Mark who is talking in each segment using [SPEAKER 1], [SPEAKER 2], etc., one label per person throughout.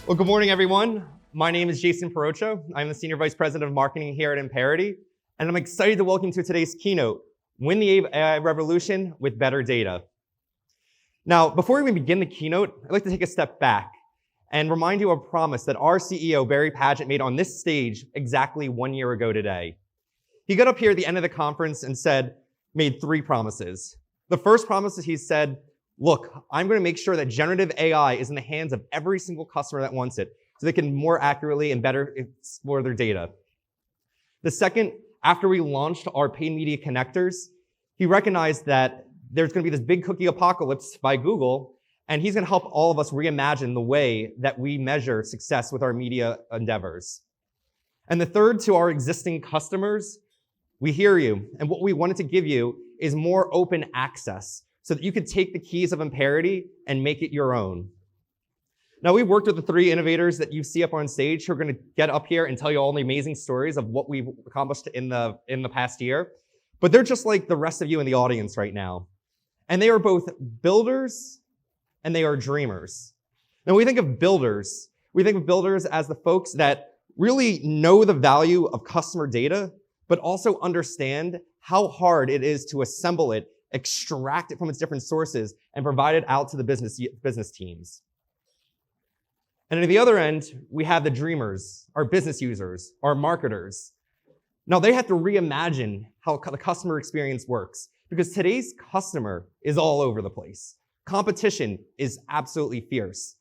[SPEAKER 1] Well, good morning, everyone. My name is Jason Perocho. I'm the Senior Vice President of Marketing here at Amperity, and I'm excited to welcome you to today's keynote, Win the AI Revolution with Better Data. Now, before we begin the keynote, I'd like to take a step back and remind you of a promise that our CEO, Barry Padgett, made on this stage exactly 1 year ago today. He got up here at the end of the conference and made 3 promises. The first promise is he said, look, I'm going to make sure that generative AI is in the hands of every single customer that wants it, so they can more accurately and better explore their data. The second, after we launched our paid media connectors, he recognized that there's going to be this big cookie apocalypse by Google, and he's going to help all of us reimagine the way that we measure success with our media endeavors. And the third, to our existing customers, we hear you, and what we wanted to give you is more open access, so that you could take the keys of Amperity and make it your own. Now, we've worked with the 3 innovators that you see up on stage who are going to get up here and tell you all the amazing stories of what we've accomplished in the past year. But they're just like the rest of you in the audience right now. And they are both builders and they are dreamers. Now, when we think of builders as the folks that really know the value of customer data, but also understand how hard it is to assemble it, extract it from its different sources, and provide it out to the business teams. And at the other end, we have the dreamers, our business users, our marketers. Now, they have to reimagine how the customer experience works, because today's customer is all over the place. Competition is absolutely fierce.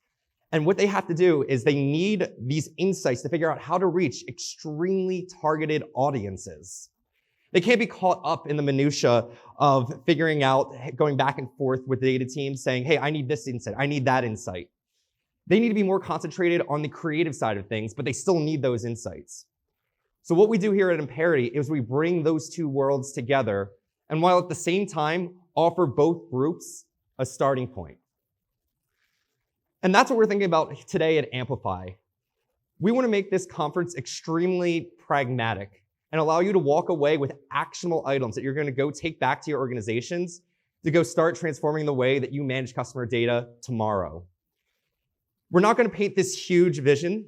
[SPEAKER 1] And what they have to do is they need these insights to figure out how to reach extremely targeted audiences. They can't be caught up in the minutia of figuring out, going back and forth with the data teams saying, hey, I need this insight, I need that insight. They need to be more concentrated on the creative side of things, but they still need those insights. So what we do here at Amperity is we bring those 2 worlds together, and while at the same time offer both groups a starting point. And that's what we're thinking about today at Amplify. We want to make this conference extremely pragmatic and allow you to walk away with actionable items that you're going to go take back to your organizations to go start transforming the way that you manage customer data tomorrow. We're not going to paint this huge vision,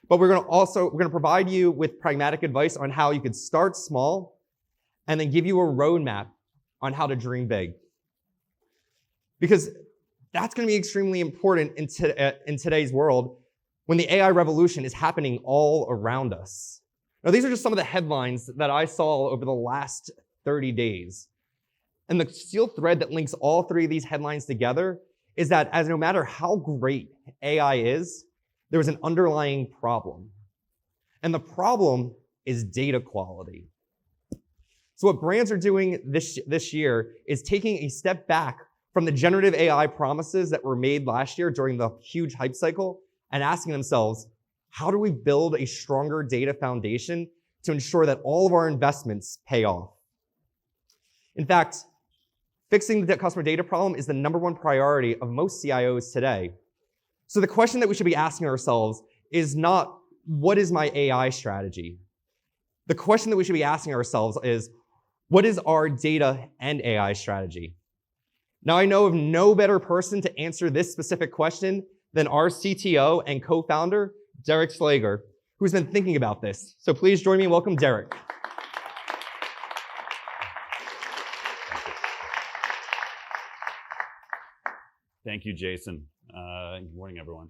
[SPEAKER 1] but we're going to provide you with pragmatic advice on how you could start small and then give you a roadmap on how to dream big. Because that's going to be extremely important in today's world when the AI revolution is happening all around us. Now, these are just some of the headlines that I saw over the last 30 days. And the steel thread that links all 3 of these headlines together is that no matter how great AI is, there is an underlying problem. And the problem is data quality. So what brands are doing this year is taking a step back from the generative AI promises that were made last year during the huge hype cycle and asking themselves, how do we build a stronger data foundation to ensure that all of our investments pay off? In fact, fixing the customer data problem is the #1 priority of most CIOs today. So the question that we should be asking ourselves is not, what is my AI strategy? The question that we should be asking ourselves is, what is our data and AI strategy? Now, I know of no better person to answer this specific question than our CTO and co-founder, Derek Slager, who's been thinking about this. So please join me and welcome Derek.
[SPEAKER 2] Thank you, Jason. Good morning, everyone.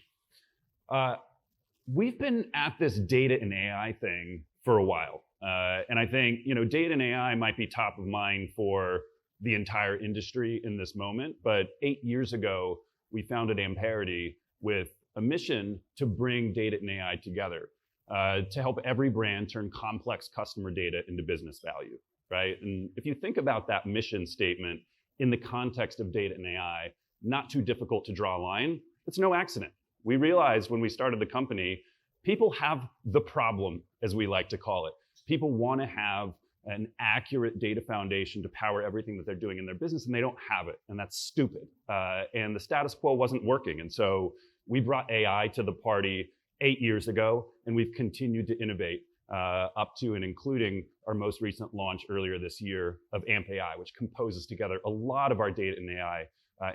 [SPEAKER 2] We've been at this data and AI thing for a while. And I think, data and AI might be top of mind for the entire industry in this moment. But 8 years ago, we founded Amperity with a mission to bring data and AI together, to help every brand turn complex customer data into business value, right? And if you think about that mission statement in the context of data and AI, not too difficult to draw a line. It's no accident. We realized when we started the company, people have the problem, as we like to call it. People want to have an accurate data foundation to power everything that they're doing in their business, and they don't have it, and that's stupid. And the status quo wasn't working, and so we brought AI to the party 8 years ago, and we've continued to innovate up to and including our most recent launch earlier this year of Amp.AI, which composes together a lot of our data and AI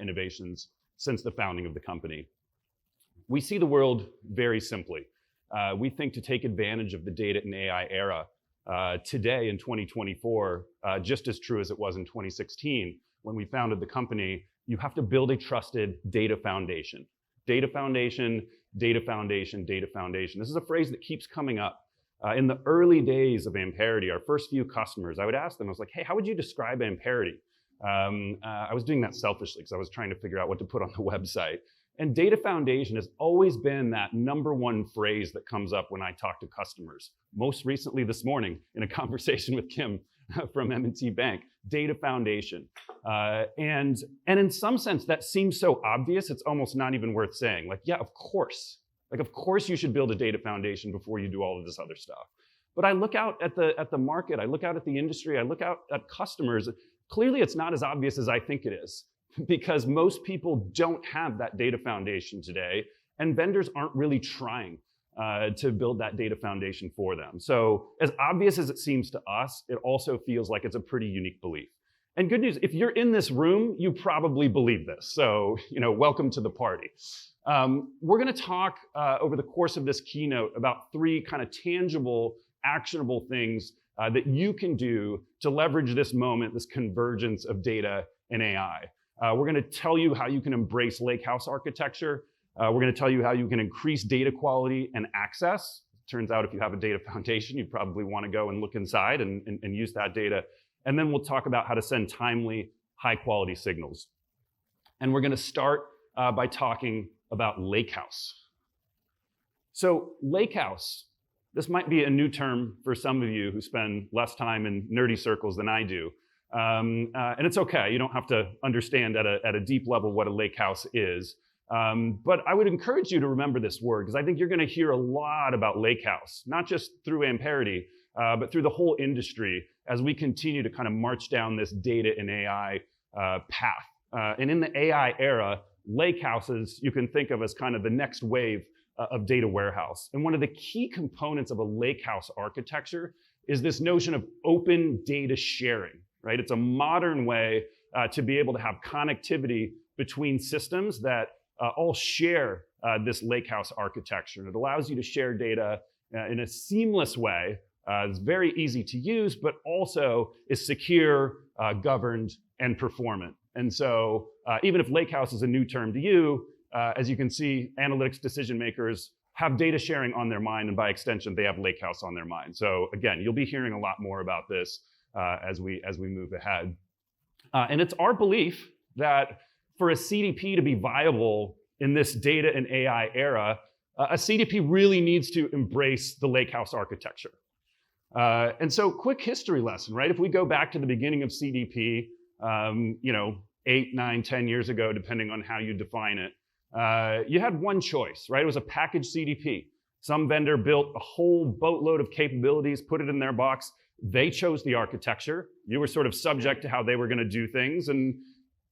[SPEAKER 2] innovations since the founding of the company. we see the world very simply. We think to take advantage of the data and AI era today in 2024, just as true as it was in 2016 when we founded the company, you have to build a trusted data foundation. Data foundation, data foundation, data foundation. This is a phrase that keeps coming up. In the early days of Amperity, our first few customers, I would ask them, I was like, hey, how would you describe Amperity? I was doing that selfishly because I was trying to figure out what to put on the website. And data foundation has always been that number one phrase that comes up when I talk to customers. Most recently this morning in a conversation with Kim from M&T Bank, data foundation. And in some sense, that seems so obvious, it's almost not even worth saying. Like, yeah, of course. Like, of course you should build a data foundation before you do all of this other stuff. But I look out at the market, I look out at the industry, I look out at customers. Clearly, it's not as obvious as I think it is, because most people don't have that data foundation today, and vendors aren't really trying to build that data foundation for them. So as obvious as it seems to us, it also feels like it's a pretty unique belief. And good news, if you're in this room, you probably believe this. So, welcome to the party. We're gonna talk over the course of this keynote about 3 kind of tangible, actionable things that you can do to leverage this moment, this convergence of data and AI. We're gonna tell you how you can embrace lakehouse architecture. We're gonna tell you how you can increase data quality and access. Turns out if you have a data foundation, you probably wanna go and look inside and use that data. And then we'll talk about how to send timely, high quality signals. And we're gonna start by talking about lakehouse. So lakehouse, this might be a new term for some of you who spend less time in nerdy circles than I do. And it's okay, you don't have to understand at a deep level what a lakehouse is. But I would encourage you to remember this word, because I think you're gonna hear a lot about lakehouse, not just through Amperity, but through the whole industry as we continue to kind of march down this data and AI path. And in the AI era, lakehouses you can think of as kind of the next wave of data warehouse. And one of the key components of a lakehouse architecture is this notion of open data sharing, right? It's a modern way to be able to have connectivity between systems that all share this lakehouse architecture. And it allows you to share data in a seamless way. It's very easy to use, but also is secure, governed, and performant. And so even if lakehouse is a new term to you, as you can see, analytics decision makers have data sharing on their mind, and by extension, they have lakehouse on their mind. So again, you'll be hearing a lot more about this as we move ahead. And it's our belief that for a CDP to be viable in this data and AI era, a CDP really needs to embrace the lakehouse architecture. And so quick history lesson, right? If we go back to the beginning of CDP, 8, 9, 10 years ago, depending on how you define it, you had one choice, right? It was a packaged CDP. Some vendor built a whole boatload of capabilities, put it in their box. They chose the architecture. You were sort of subject to how they were gonna do things, and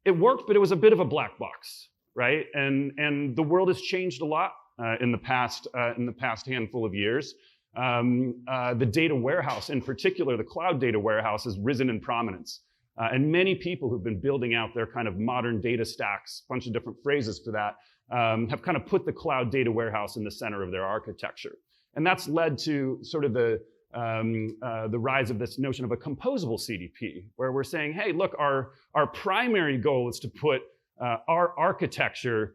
[SPEAKER 2] it worked, but it was a bit of a black box, right? And the world has changed a lot in the past handful of years. The data warehouse, in particular, the cloud data warehouse, has risen in prominence. And many people who've been building out their kind of modern data stacks, a bunch of different phrases for that, have kind of put the cloud data warehouse in the center of their architecture. And that's led to sort of the rise of this notion of a composable CDP, where we're saying, hey, look, our primary goal is to put our architecture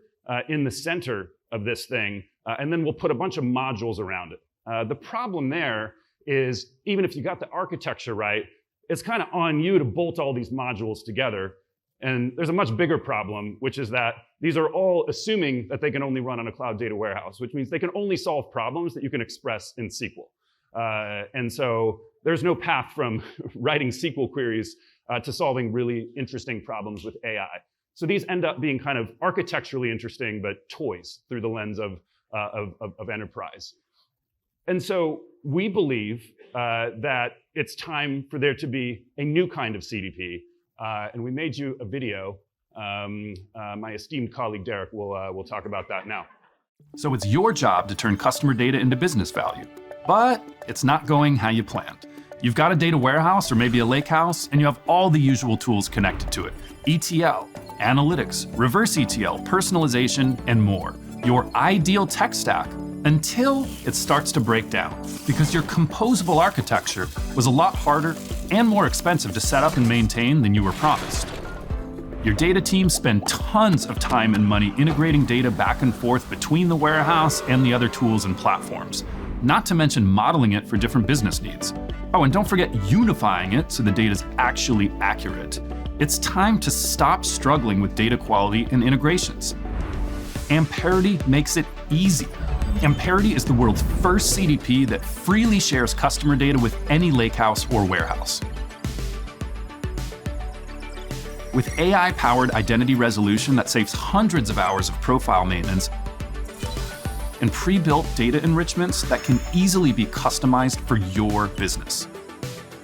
[SPEAKER 2] in the center of this thing, and then we'll put a bunch of modules around it. The problem there is, even if you got the architecture right, it's kind of on you to bolt all these modules together. And there's a much bigger problem, which is that these are all assuming that they can only run on a cloud data warehouse, which means they can only solve problems that you can express in SQL. And so there's no path from writing SQL queries to solving really interesting problems with AI. So these end up being kind of architecturally interesting, but toys through the lens of enterprise. And so we believe that it's time for there to be a new kind of CDP. And we made you a video. My esteemed colleague, Derek, will talk about that now.
[SPEAKER 3] So it's your job to turn customer data into business value, but it's not going how you planned. You've got a data warehouse or maybe a lakehouse, and you have all the usual tools connected to it: ETL, analytics, reverse ETL, personalization, and more. your ideal tech stack, until it starts to break down, because your composable architecture was a lot harder and more expensive to set up and maintain than you were promised. Your data teams spend tons of time and money integrating data back and forth between the warehouse and the other tools and platforms, not to mention modeling it for different business needs. Oh, and don't forget unifying it so the data is actually accurate. It's time to stop struggling with data quality and integrations. Amperity makes it easy. Amperity is the world's first CDP that freely shares customer data with any lakehouse or warehouse. With AI-powered identity resolution that saves hundreds of hours of profile maintenance and pre-built data enrichments that can easily be customized for your business.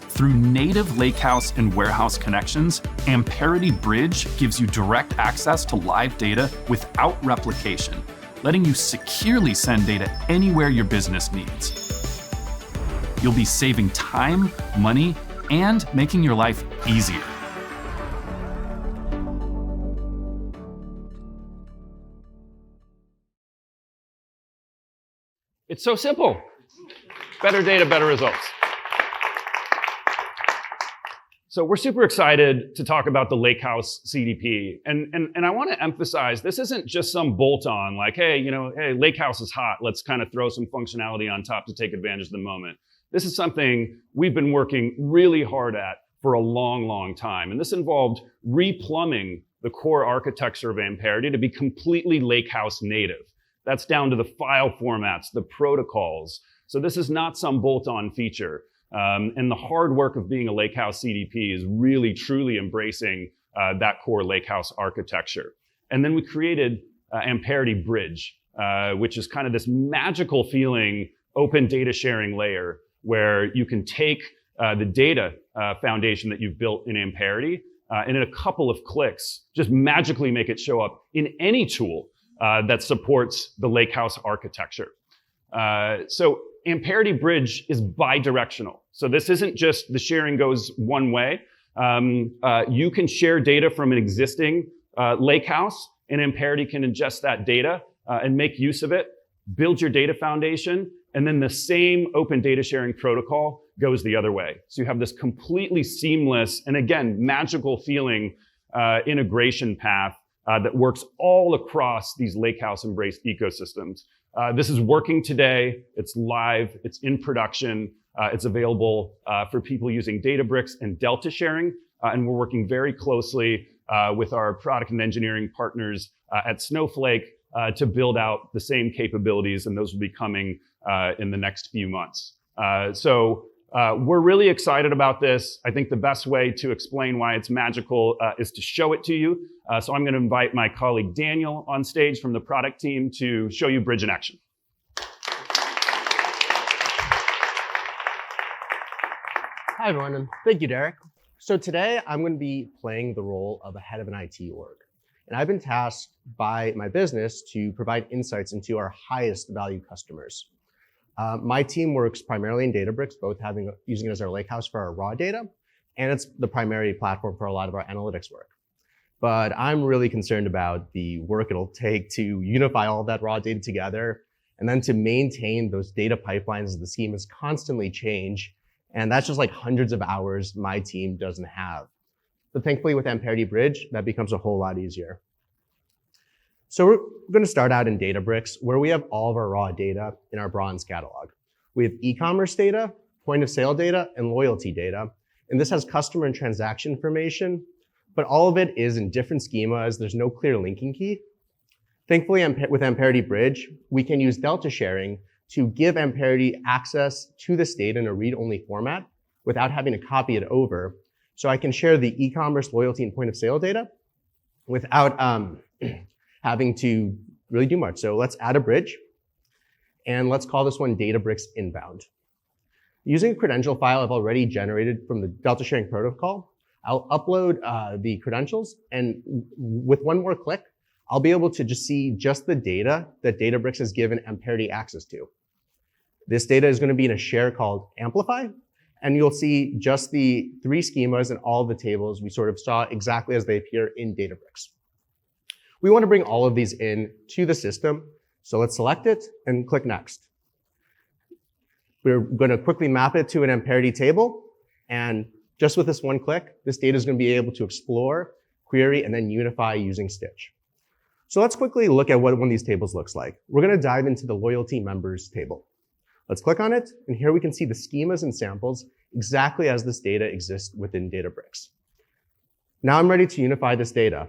[SPEAKER 3] Through native lakehouse and warehouse connections, Amperity Bridge gives you direct access to live data without replication, letting you securely send data anywhere your business needs. You'll be saving time, money, and making your life easier.
[SPEAKER 2] It's so simple. Better data, better results. So we're super excited to talk about the Lakehouse CDP. And I want to emphasize, this isn't just some bolt-on like, hey, Lakehouse is hot. Let's kind of throw some functionality on top to take advantage of the moment. This is something we've been working really hard at for a long, long time. And this involved replumbing the core architecture of Amperity to be completely Lakehouse native. That's down to the file formats, the protocols. So this is not some bolt-on feature. And the hard work of being a Lakehouse CDP is really, truly embracing that core Lakehouse architecture. And then we created Amperity Bridge, which is kind of this magical feeling open data sharing layer where you can take the data foundation that you've built in Amperity and in a couple of clicks, just magically make it show up in any tool that supports the Lakehouse architecture. So Amperity Bridge is bi-directional. So this isn't just the sharing goes one way. You can share data from an existing Lakehouse, and Amperity can ingest that data and make use of it, build your data foundation, and then the same open data sharing protocol goes the other way. So you have this completely seamless and, again, magical feeling integration path that works all across these Lakehouse embraced ecosystems. This is working today. It's live. It's in production. It's available for people using Databricks and Delta sharing. And we're working very closely with our product and engineering partners at Snowflake to build out the same capabilities. And those will be coming in the next few months. So we're really excited about this. I think the best way to explain why it's magical is to show it to you. So I'm going to invite my colleague Daniel on stage from the product team to show you Bridge in action.
[SPEAKER 4] Hi, everyone, and thank you, Derek. So today I'm going to be playing the role of a head of an IT org. And I've been tasked by my business to provide insights into our highest value customers. My team works primarily in Databricks, both using it as our lakehouse for our raw data, and it's the primary platform for a lot of our analytics work. But I'm really concerned about the work it'll take to unify all of that raw data together, and then to maintain those data pipelines as the schemas constantly change. And that's just like hundreds of hours my team doesn't have. But thankfully with Amperity Bridge, that becomes a whole lot easier. So we're going to start out in Databricks, where we have all of our raw data in our bronze catalog. We have e-commerce data, point of sale data, and loyalty data. And this has customer and transaction information, but all of it is in different schemas. There's no clear linking key. Thankfully, with Amperity Bridge, we can use Delta sharing to give Amperity access to this data in a read-only format without having to copy it over. So I can share the e-commerce, loyalty, and point of sale data without having to really do much. So let's add a bridge, and let's call this one Databricks Inbound. Using a credential file I've already generated from the Delta sharing protocol, I'll upload the credentials, and with one more click, I'll be able to just see just the data that Databricks has given Amperity access to. This data is going to be in a share called Amplify, and you'll see just the 3 schemas and all of the tables we sort of saw exactly as they appear in Databricks. We want to bring all of these in to the system So let's select it and click Next. We're going to quickly map it to an Amperity table. And just with this one click, this data is going to be able to explore, query, and then unify using Stitch. So let's quickly look at what one of these tables looks like. We're going to dive into the loyalty members table. Let's click on it. And here we can see the schemas and samples exactly as this data exists within Databricks. Now I'm ready to unify this data.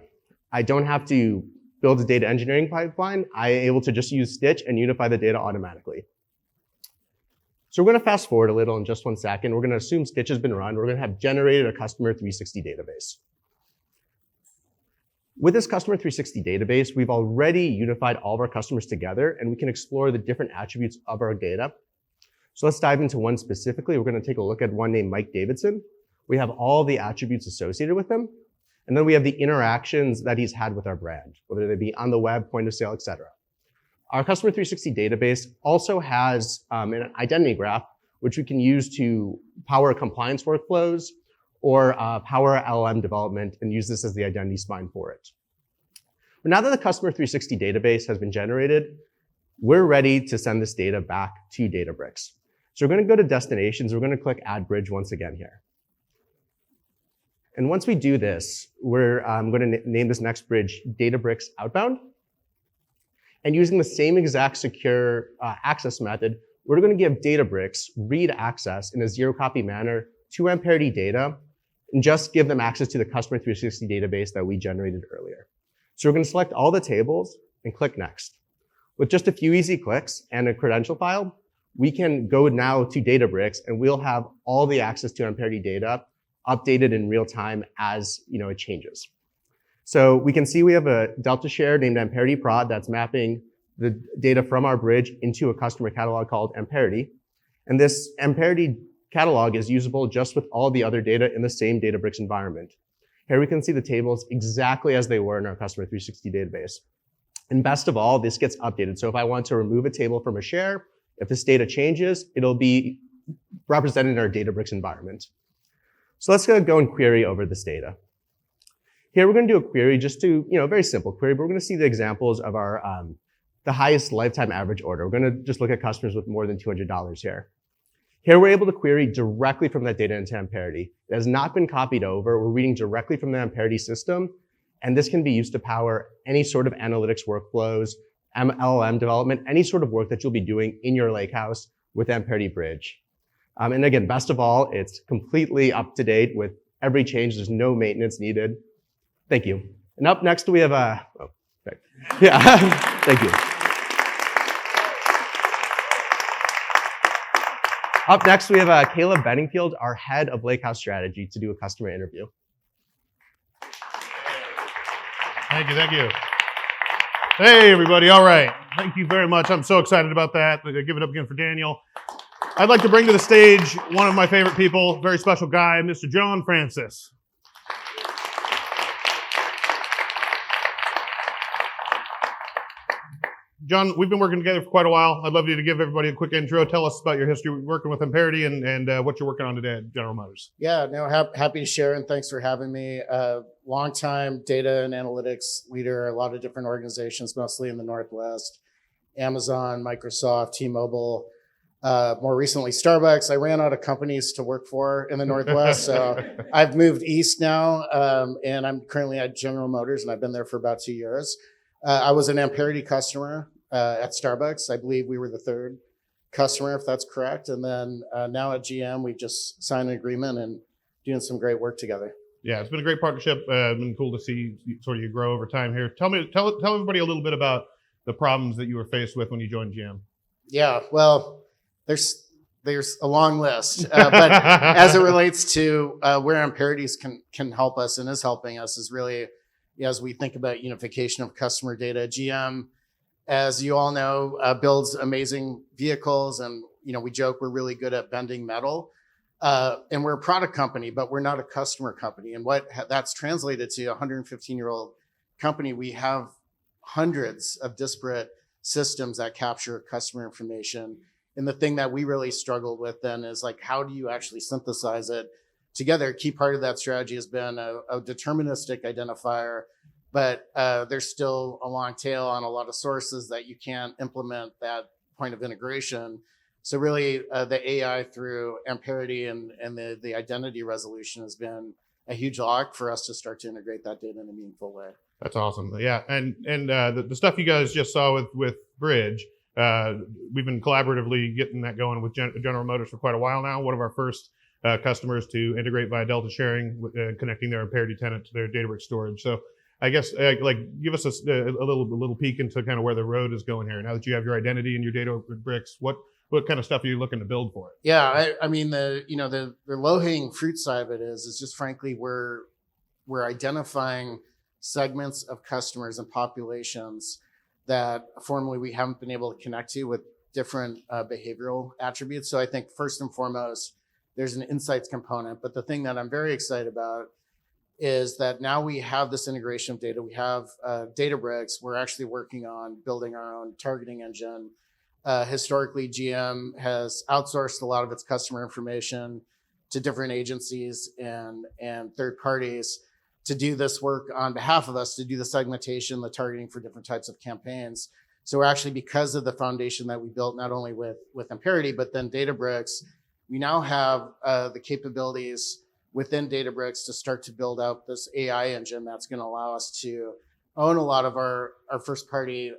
[SPEAKER 4] I don't have to build a data engineering pipeline. I'm able to just use Stitch and unify the data automatically. So we're going to fast forward a little in just 1 second. We're going to assume Stitch has been run. We're going to have generated a Customer 360 database. With this Customer 360 database, we've already unified all of our customers together, and we can explore the different attributes of our data. So let's dive into one specifically. We're going to take a look at one named Mike Davidson. We have all the attributes associated with him. And then we have the interactions that he's had with our brand, whether they be on the web, point of sale, et cetera. Our Customer 360 database also has an identity graph, which we can use to power compliance workflows or power LLM development and use this as the identity spine for it. But now that the Customer 360 database has been generated, we're ready to send this data back to Databricks. So we're going to go to Destinations. We're going to click Add Bridge once again here. And once we do this, we're going to name this next bridge Databricks Outbound. And using the same exact secure access method, we're going to give Databricks read access in a zero-copy manner to Amperity data and just give them access to the Customer 360 database that we generated earlier. So we're going to select all the tables and click Next. With just a few easy clicks and a credential file, we can go now to Databricks and we'll have all the access to Amperity data updated in real time as it changes. So we can see we have a Delta share named Amperity Prod that's mapping the data from our bridge into a customer catalog called Amperity. And this Amperity catalog is usable just with all the other data in the same Databricks environment. Here we can see the tables exactly as they were in our Customer 360 database. And best of all, this gets updated. So if I want to remove a table from a share, if this data changes, it'll be represented in our Databricks environment. So let's go and query over this data. Here we're going to do a query just to, a very simple query, but we're going to see the examples of our the highest lifetime average order. We're going to just look at customers with more than $200 here. Here we're able to query directly from that data into Amperity. It has not been copied over. We're reading directly from the Amperity system, and this can be used to power any sort of analytics workflows, LLM development, any sort of work that you'll be doing in your lakehouse with Amperity Bridge. And again, best of all, it's completely up to date with every change. There's no maintenance needed. Thank you. And up next, we have thank you. Up next, we have Caleb Benningfield, our head of Lakehouse Strategy, to do a customer interview.
[SPEAKER 5] Thank you. Hey, everybody. All right. Thank you very much. I'm so excited about that. Give it up again for Daniel. I'd like to bring to the stage one of my favorite people, very special guy, Mr. John Francis. John, we've been working together for quite a while. I'd love you to give everybody a quick intro. Tell us about your history working with Amperity and what you're working on today at General Motors.
[SPEAKER 6] Yeah, no, happy to share, and thanks for having me. Longtime data and analytics leader, a lot of different organizations, mostly in the Northwest, Amazon, Microsoft, T-Mobile, more recently Starbucks. I ran out of companies to work for in the Northwest, so I've moved east now, and I'm currently at General Motors, and I've been there for about 2 years. I was an Amperity customer at Starbucks. I believe we were the third customer, if that's correct. And then now at GM, we just signed an agreement and doing some great work together.
[SPEAKER 5] Yeah, it's been a great partnership. It's been cool to see sort of you grow over time here. Tell everybody a little bit about the problems that you were faced with when you joined GM.
[SPEAKER 6] Yeah, well, there's a long list, but as it relates to where Amperity can help us and is helping us is really, as we think about unification of customer data. GM, as you all know, builds amazing vehicles, and we joke we're really good at bending metal. And we're a product company, but we're not a customer company. And what that's translated to, a 115-year-old company, we have hundreds of disparate systems that capture customer information. And the thing that we really struggled with then is how do you actually synthesize it together? A key part of that strategy has been a deterministic identifier but there's still a long tail on a lot of sources that you can't implement that point of integration. So really, the AI through Amperity and the identity resolution has been a huge lock for us to start to integrate that data in a meaningful way.
[SPEAKER 5] That's awesome. Yeah, and the stuff you guys just saw with Bridge, we've been collaboratively getting that going with General Motors for quite a while now. One of our first customers to integrate via Delta sharing, connecting their Amperity tenant to their Databricks storage. So I guess give us a little peek into kind of where the road is going here. Now that you have your identity and your Databricks, what kind of stuff are you looking to build for it?
[SPEAKER 6] Yeah, I mean the low-hanging fruit side of it is just frankly we're identifying segments of customers and populations that formerly we haven't been able to connect to with different behavioral attributes. So I think first and foremost, there's an insights component. But the thing that I'm very excited about is that now we have this integration of data. We have Databricks. We're actually working on building our own targeting engine. Historically, GM has outsourced a lot of its customer information to different agencies and third parties to do this work on behalf of us, to do the segmentation, the targeting for different types of campaigns. So we're actually, because of the foundation that we built, not only with Amperity, but then Databricks, we now have the capabilities within Databricks to start to build out this AI engine that's going to allow us to own a lot of our first party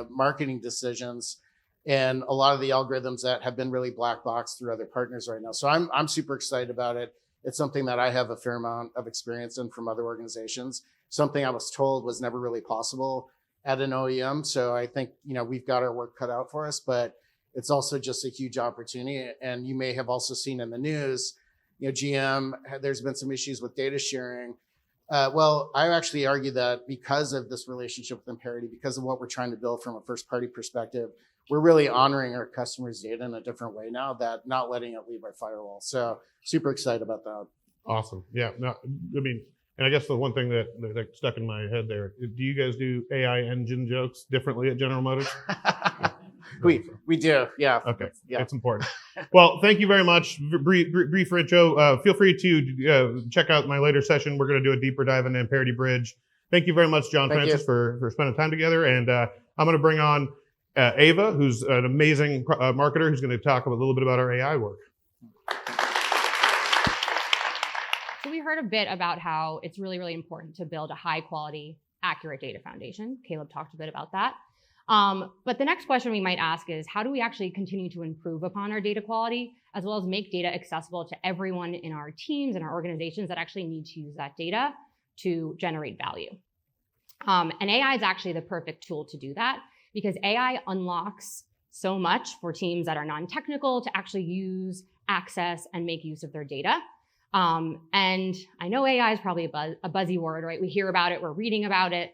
[SPEAKER 6] marketing decisions and a lot of the algorithms that have been really black box through other partners right now. So I'm super excited about it. It's something that I have a fair amount of experience in from other organizations, something I was told was never really possible at an OEM. So I think, we've got our work cut out for us, but it's also just a huge opportunity. And you may have also seen in the news, GM, there's been some issues with data sharing. Well, I actually argue that because of this relationship with Amperity, because of what we're trying to build from a first party perspective, we're really honoring our customers' data in a different way now, that not letting it leave our firewall. So super excited about that.
[SPEAKER 5] Awesome. Yeah. No, I mean, and I guess the one thing that stuck in my head there, do you guys do AI engine jokes differently at General Motors?
[SPEAKER 6] We do. Yeah.
[SPEAKER 5] Okay.
[SPEAKER 6] Yeah.
[SPEAKER 5] It's important. Well, thank you very much. Brief intro. Feel free to check out my later session. We're going to do a deeper dive into Amperity Bridge. Thank you very much, John Francis, for spending time together. And I'm going to bring on Ava, who's an amazing marketer, who's going to talk a little bit about our AI work.
[SPEAKER 7] So we heard a bit about how it's really, really important to build a high quality, accurate data foundation. Caleb talked a bit about that. But the next question we might ask is, how do we actually continue to improve upon our data quality, as well as make data accessible to everyone in our teams and our organizations that actually need to use that data to generate value? And AI is actually the perfect tool to do that, because AI unlocks so much for teams that are non-technical to actually use, access, and make use of their data. And I know AI is probably a buzzy word, right? We hear about it, we're reading about it.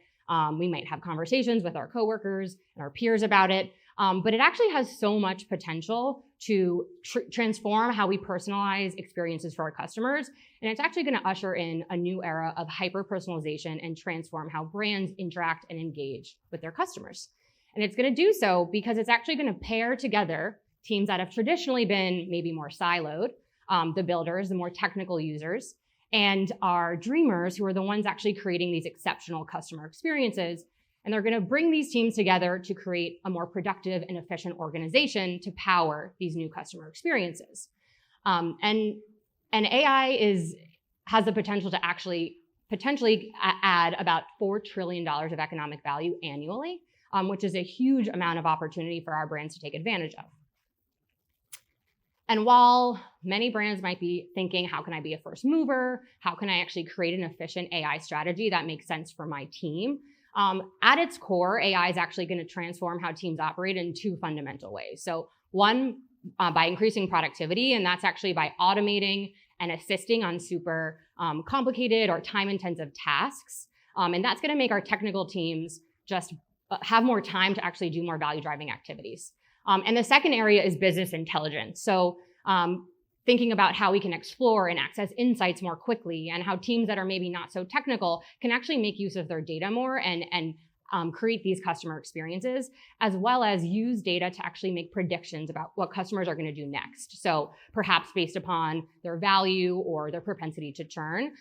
[SPEAKER 7] We might have conversations with our coworkers and our peers about it. But it actually has so much potential to transform how we personalize experiences for our customers. And it's actually going to usher in a new era of hyper-personalization and transform how brands interact and engage with their customers. And it's going to do so because it's actually going to pair together teams that have traditionally been maybe more siloed, the builders, the more technical users, and our dreamers, who are the ones actually creating these exceptional customer experiences. And they're going to bring these teams together to create a more productive and efficient organization to power these new customer experiences. And AI has the potential to actually potentially add about $4 trillion of economic value annually, which is a huge amount of opportunity for our brands to take advantage of. And while many brands might be thinking, how can I be a first mover? How can I actually create an efficient AI strategy that makes sense for my team? At its core, AI is actually going to transform how teams operate in two fundamental ways. So one, by increasing productivity, and that's actually by automating and assisting on super complicated or time-intensive tasks. And that's going to make our technical teams just have more time to actually do more value-driving activities. And the second area is business intelligence. So thinking about how we can explore and access insights more quickly, and how teams that are maybe not so technical can actually make use of their data more and create these customer experiences, as well as use data to actually make predictions about what customers are going to do next. So perhaps based upon their value or their propensity to churn.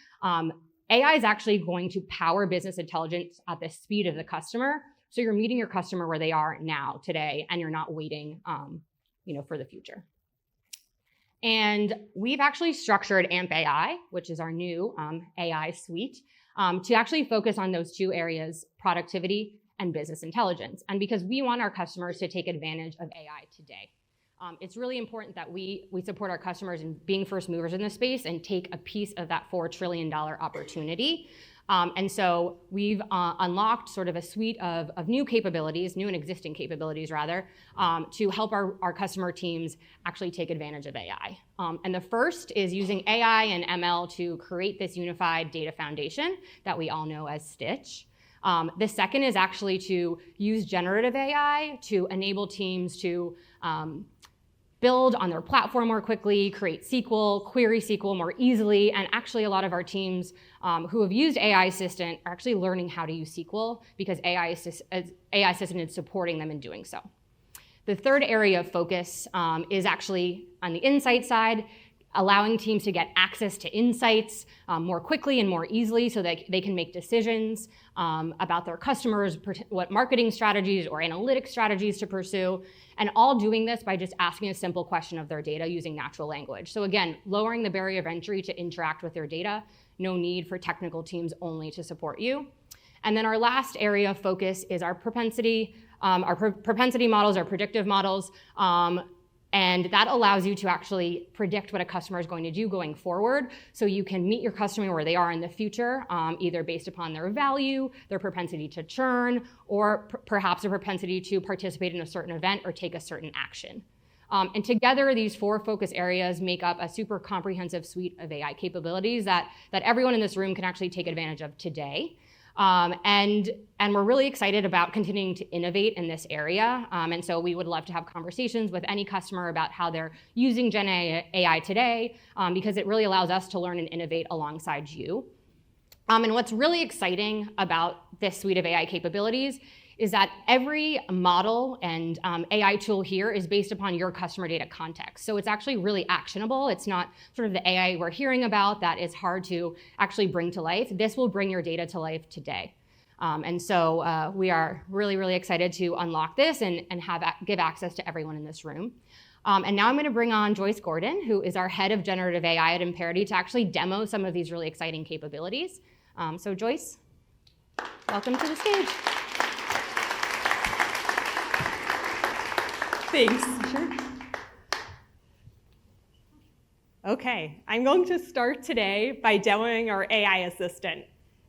[SPEAKER 7] AI is actually going to power business intelligence at the speed of the customer. So you're meeting your customer where they are now, today, and you're not waiting for the future. And we've actually structured AmpAI, which is our new AI suite, to actually focus on those two areas, productivity and business intelligence. And because we want our customers to take advantage of AI today. It's really important that we support our customers in being first movers in this space and take a piece of that $4 trillion opportunity. And so we've unlocked sort of a suite of new capabilities, new and existing capabilities rather, to help our customer teams actually take advantage of AI. And the first is using AI and ML to create this unified data foundation that we all know as Stitch. The second is actually to use generative AI to enable teams to build on their platform more quickly, create SQL, query SQL more easily, and actually a lot of our teams who have used AI Assistant are actually learning how to use SQL because AI Assistant is supporting them in doing so. The third area of focus is actually on the insight side, allowing teams to get access to insights more quickly and more easily so that they can make decisions about their customers, what marketing strategies or analytic strategies to pursue, and all doing this by just asking a simple question of their data using natural language. So again, lowering the barrier of entry to interact with their data, no need for technical teams only to support you. And then our last area of focus is our propensity models, our predictive models, and that allows you to actually predict what a customer is going to do going forward. So you can meet your customer where they are in the future, either based upon their value, their propensity to churn, or perhaps a propensity to participate in a certain event or take a certain action. And together, these four focus areas make up a super comprehensive suite of AI capabilities that everyone in this room can actually take advantage of today. And we're really excited about continuing to innovate in this area. And so we would love to have conversations with any customer about how they're using Gen AI today, because it really allows us to learn and innovate alongside you. And what's really exciting about this suite of AI capabilities is that every model and AI tool here is based upon your customer data context. So it's actually really actionable. It's not sort of the AI we're hearing about that is hard to actually bring to life. This will bring your data to life today. And so we are really, really excited to unlock this and give access to everyone in this room. And now I'm going to bring on Joyce Gordon, who is our head of generative AI at Amperity, to actually demo some of these really exciting capabilities. So Joyce, welcome to the stage.
[SPEAKER 8] Thanks.
[SPEAKER 7] Sure.
[SPEAKER 8] Okay, I'm going to start today by demoing our AI Assistant.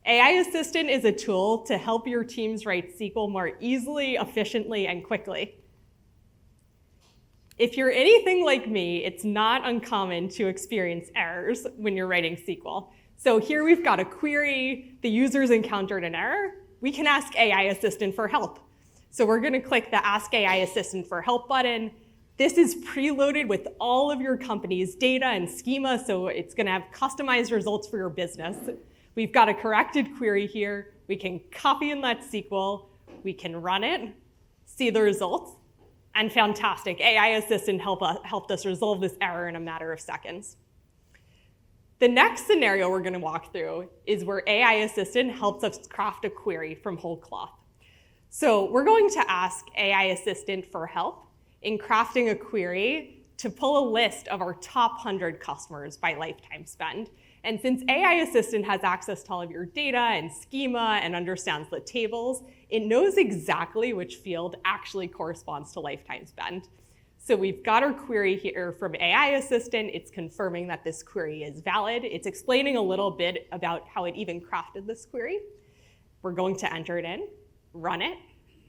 [SPEAKER 8] AI Assistant is a tool to help your teams write SQL more easily, efficiently, and quickly. If you're anything like me, it's not uncommon to experience errors when you're writing SQL. So here we've got a query, the user's encountered an error. We can ask AI Assistant for help. So we're going to click the Ask AI Assistant for Help button. This is preloaded with all of your company's data and schema, so it's going to have customized results for your business. We've got a corrected query here. We can copy in that SQL. We can run it, see the results, and fantastic. AI Assistant helped us resolve this error in a matter of seconds. The next scenario we're going to walk through is where AI Assistant helps us craft a query from whole cloth. So we're going to ask AI Assistant for help in crafting a query to pull a list of our top 100 customers by lifetime spend. And since AI Assistant has access to all of your data and schema and understands the tables, it knows exactly which field actually corresponds to lifetime spend. So we've got our query here from AI Assistant. It's confirming that this query is valid. It's explaining a little bit about how it even crafted this query. We're going to enter it in, run it,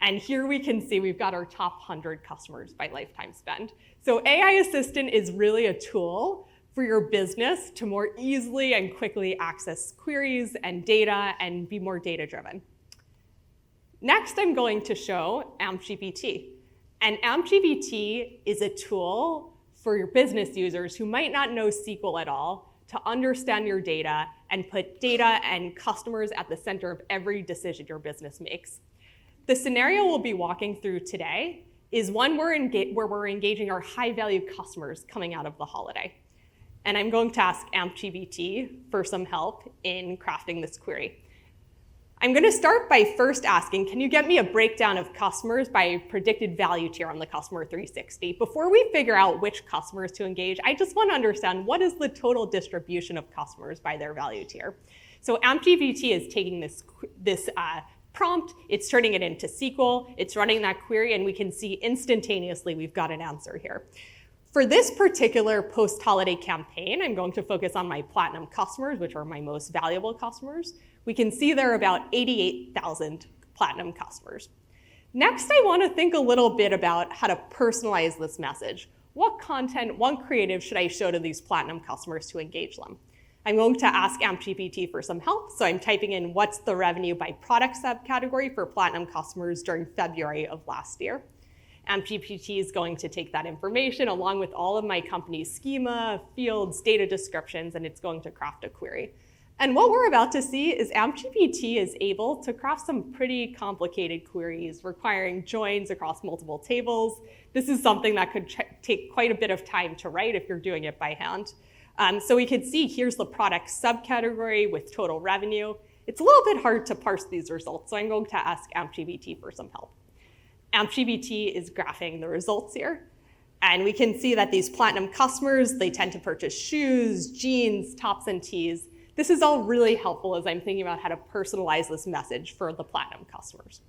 [SPEAKER 8] and here we can see we've got our top 100 customers by lifetime spend. So AI Assistant is really a tool for your business to more easily and quickly access queries and data and be more data-driven. Next, I'm going to show AmpGPT. And AmpGPT is a tool for your business users who might not know SQL at all to understand your data and put data and customers at the center of every decision your business makes. The scenario we'll be walking through today is one where we're engaging our high-value customers coming out of the holiday. and I'm going to ask AmpGPT for some help in crafting this query. I'm going to start by first asking, can you get me a breakdown of customers by predicted value tier on the customer 360? Before we figure out which customers to engage, I just want to understand what is the total distribution of customers by their value tier. So AmpGPT is taking this prompt, it's turning it into SQL, it's running that query, and we can see instantaneously we've got an answer here. For this particular post-holiday campaign, I'm going to focus on my platinum customers, which are my most valuable customers. We can see there are about 88,000 platinum customers. Next, I want to think a little bit about how to personalize this message. What content, what creative should I show to these platinum customers to engage them? I'm going to ask AmpGPT for some help. So I'm typing in what's the revenue by product subcategory for platinum customers during February of last year. AmpGPT is going to take that information along with all of my company's schema, fields, data descriptions, and it's going to craft a query. And what we're about to see is AmpGPT is able to craft some pretty complicated queries requiring joins across multiple tables. This is something that could take quite a bit of time to write if you're doing it by hand. So we can see here's the product subcategory with total revenue. It's a little bit hard to parse these results, so I'm going to ask AmpGPT for some help. AmpGPT is graphing the results here. And we can see that these platinum customers, they tend to purchase shoes, jeans, tops, and tees. This is all really helpful as I'm thinking about how to personalize this message for the platinum customers.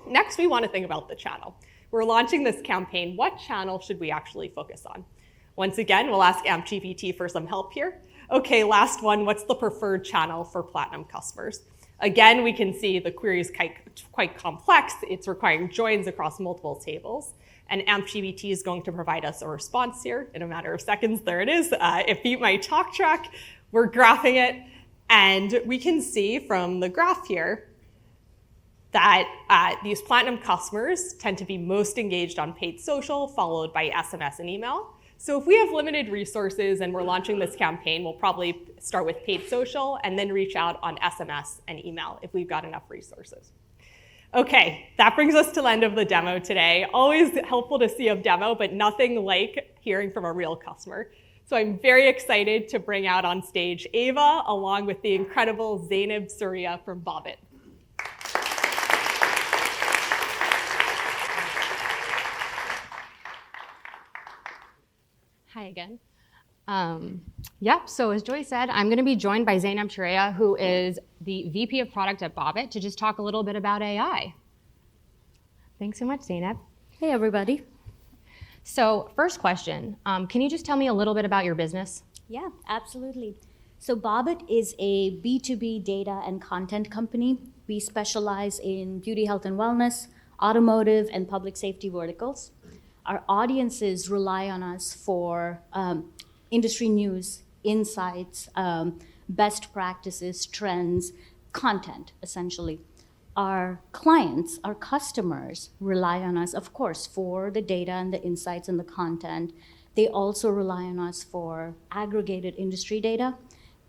[SPEAKER 8] Next, we want to think about the channel. We're launching this campaign. What channel should we actually focus on? Once again, we'll ask AmpGPT for some help here. Okay, last one, what's the preferred channel for platinum customers? Again, we can see the query is quite complex. It's requiring joins across multiple tables. And AmpGPT is going to provide us a response here in a matter of seconds. There it is. It beat my talk track. We're graphing it. And we can see from the graph here that these platinum customers tend to be most engaged on paid social, followed by SMS and email. So if we have limited resources and we're launching this campaign, we'll probably start with paid social and then reach out on SMS and email if we've got enough resources. Okay, that brings us to the end of the demo today. Always helpful to see a demo, but nothing like hearing from a real customer. So I'm very excited to bring out on stage Ava, along with the incredible Zainab Surya from Bobbit.
[SPEAKER 7] Hi again. So as Joy said, I'm going to be joined by Zainab Surya, who is the VP of Product at Bobbit, to just talk a little bit about AI. Thanks so much, Zainab.
[SPEAKER 9] Hey, everybody.
[SPEAKER 7] So first question, can you just tell me a little bit about your business?
[SPEAKER 9] Yeah, absolutely. So Bobbit is a B2B data and content company. We specialize in beauty, health, and wellness, automotive, and public safety verticals. Our audiences rely on us for industry news, insights, best practices, trends, content, essentially. Our clients, our customers rely on us, of course, for the data and the insights and the content. They also rely on us for aggregated industry data,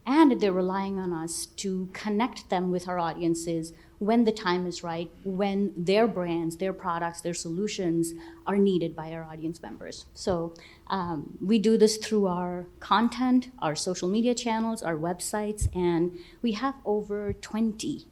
[SPEAKER 9] and they're relying on us to connect them with our audiences when the time is right, when their brands, their products, their solutions are needed by our audience members. So we do this through our content, our social media channels, our websites, and we have over 20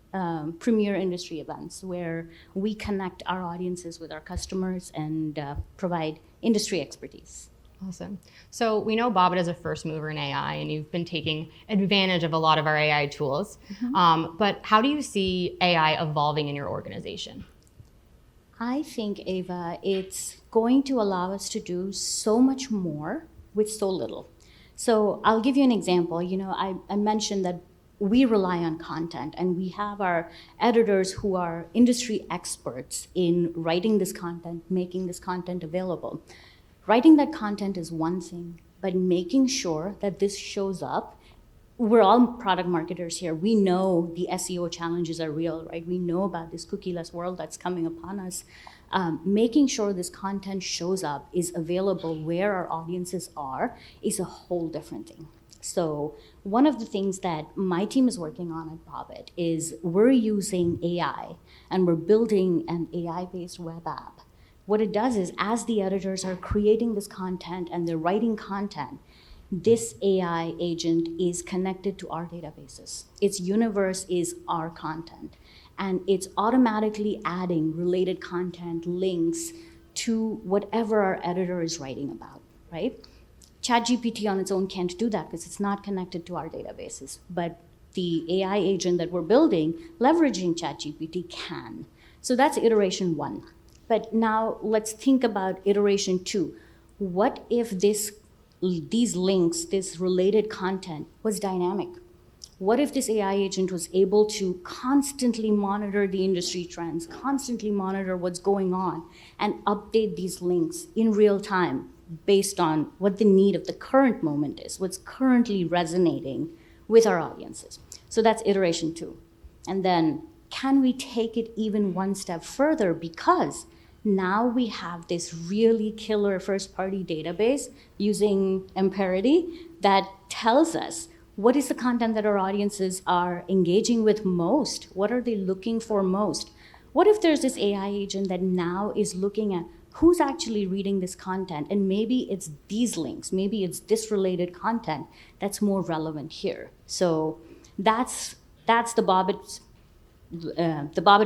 [SPEAKER 9] premier industry events where we connect our audiences with our customers and provide industry expertise.
[SPEAKER 7] Awesome. So we know Bobbit is a first mover in AI, and you've been taking advantage of a lot of our AI tools. But how do you see AI evolving in your organization?
[SPEAKER 9] I think, Ava, it's going to allow us to do so much more with so little. So I'll give you an example. I mentioned that we rely on content, and we have our editors who are industry experts in writing this content, making this content available. Writing that content is one thing, but making sure that this shows up, we're all product marketers here. We know the SEO challenges are real, right? We know about this cookieless world that's coming upon us. Making sure this content shows up, is available where our audiences are, is a whole different thing. So one of the things that my team is working on at Bobbit is we're using AI, and we're building an AI-based web app. What it does is, as the editors are creating this content and they're writing content, this AI agent is connected to our databases. Its universe is our content. And it's automatically adding related content, links to whatever our editor is writing about, right? ChatGPT on its own can't do that because it's not connected to our databases. But the AI agent that we're building, leveraging ChatGPT, can. So that's iteration 1. But now let's think about iteration 2. What if these links, this related content, was dynamic? What if this AI agent was able to constantly monitor the industry trends, constantly monitor what's going on, and update these links in real time based on what the need of the current moment is, what's currently resonating with our audiences? So that's iteration 2. And then can we take it even one step further? Because now we have this really killer first-party database using Amperity that tells us what is the content that our audiences are engaging with most? What are they looking for most? What if there's this AI agent that now is looking at who's actually reading this content, and maybe it's these links, maybe it's this related content that's more relevant here. So that's the Bobbit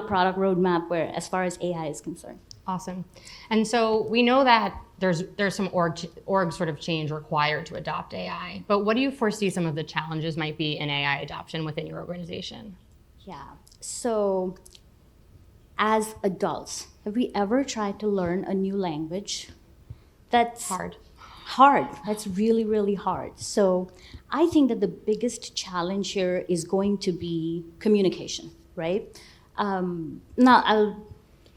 [SPEAKER 9] product roadmap where, as far as AI is concerned.
[SPEAKER 7] Awesome. And so we know that there's some org sort of change required to adopt AI, but what do you foresee some of the challenges might be in AI adoption within your organization?
[SPEAKER 9] Yeah, so as adults, have we ever tried to learn a new language? That's
[SPEAKER 7] hard.
[SPEAKER 9] That's really, really hard. So I think that the biggest challenge here is going to be communication, right? Now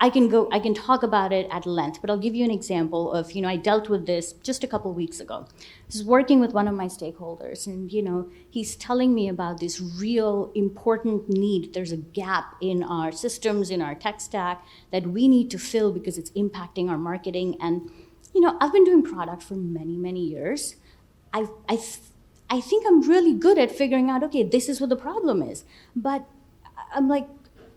[SPEAKER 9] I can talk about it at length, but I'll give you an example of, I dealt with this just a couple weeks ago. I was working with one of my stakeholders, and, he's telling me about this real important need. There's a gap in our systems, in our tech stack that we need to fill because it's impacting our marketing. And, I've been doing product for many, many years. I think I'm really good at figuring out, okay, this is what the problem is. But I'm like,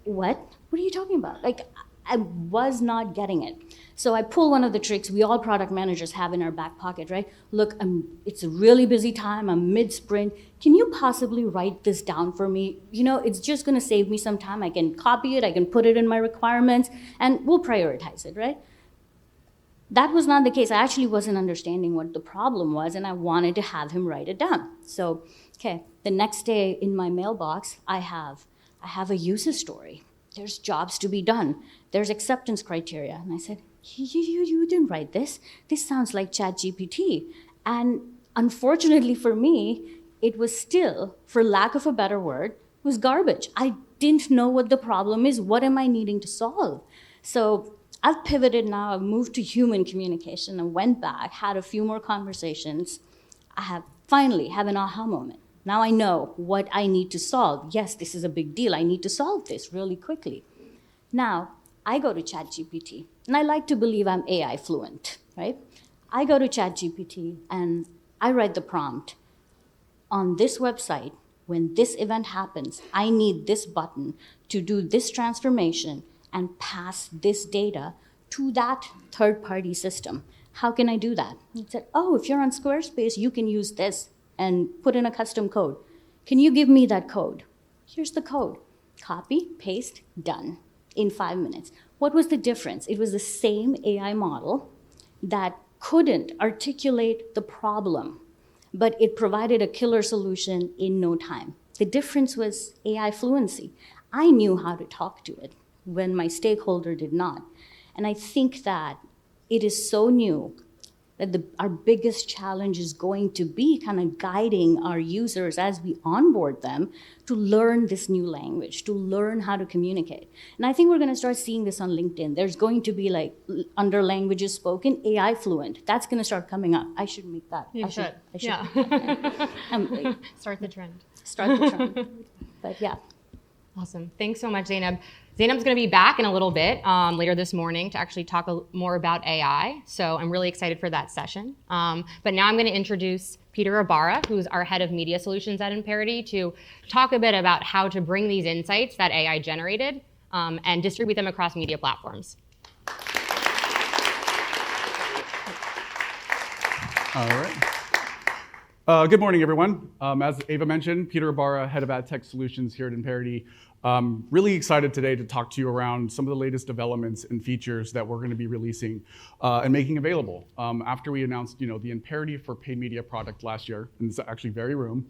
[SPEAKER 9] what? What are you talking about? Like, I was not getting it. So I pull one of the tricks we all product managers have in our back pocket, right? Look, it's a really busy time. I'm mid-sprint. Can you possibly write this down for me? It's just going to save me some time. I can copy it. I can put it in my requirements, and we'll prioritize it, right? That was not the case. I actually wasn't understanding what the problem was, and I wanted to have him write it down. So, okay, the next day in my mailbox, I have a user story. There's jobs to be done. There's acceptance criteria. And I said, you didn't write this. This sounds like ChatGPT. And unfortunately for me, it was still, for lack of a better word, was garbage. I didn't know what the problem is. What am I needing to solve? So I've pivoted now. I've moved to human communication and went back, had a few more conversations. I finally have an aha moment. Now I know what I need to solve. Yes, this is a big deal. I need to solve this really quickly. Now, I go to ChatGPT, and I like to believe I'm AI fluent, right? I go to ChatGPT, and I write the prompt. On this website, when this event happens, I need this button to do this transformation and pass this data to that third-party system. How can I do that? It said, if you're on Squarespace, you can use this and put in a custom code. Can you give me that code? Here's the code. Copy, paste, done in 5 minutes. What was the difference? It was the same AI model that couldn't articulate the problem, but it provided a killer solution in no time. The difference was AI fluency. I knew how to talk to it when my stakeholder did not. And I think that it is so new that our biggest challenge is going to be kind of guiding our users as we onboard them to learn this new language, to learn how to communicate. And I think we're going to start seeing this on LinkedIn. There's going to be under languages spoken, AI fluent. That's going to start coming up. I should make that.
[SPEAKER 7] I should. Yeah. Start the trend.
[SPEAKER 9] Start the trend. But yeah.
[SPEAKER 7] Awesome. Thanks so much, Zainab. Zainab's going to be back in a little bit later this morning to actually talk more about AI. So I'm really excited for that session. But now I'm going to introduce Peter Ibarra, who's our head of media solutions at Amperity, to talk a bit about how to bring these insights that AI generated and distribute them across media platforms.
[SPEAKER 10] All right. Good morning, everyone. As Ava mentioned, Peter Ibarra, Head of Ad Tech Solutions here at Amperity. Really excited today to talk to you around some of the latest developments and features that we're going to be releasing and making available. After we announced, the Amperity for paid media product last year, in this actually very room,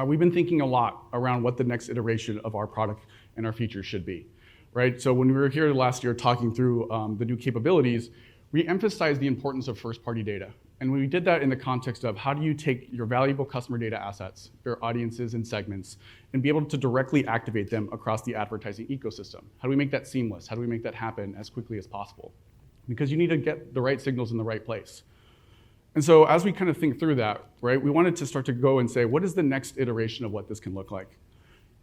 [SPEAKER 10] we've been thinking a lot around what the next iteration of our product and our features should be, right? So when we were here last year talking through the new capabilities, we emphasized the importance of first-party data. And we did that in the context of how do you take your valuable customer data assets, your audiences and segments, and be able to directly activate them across the advertising ecosystem? How do we make that seamless? How do we make that happen as quickly as possible? Because you need to get the right signals in the right place. And so as we kind of think through that, right, we wanted to start to go and say, what is the next iteration of what this can look like?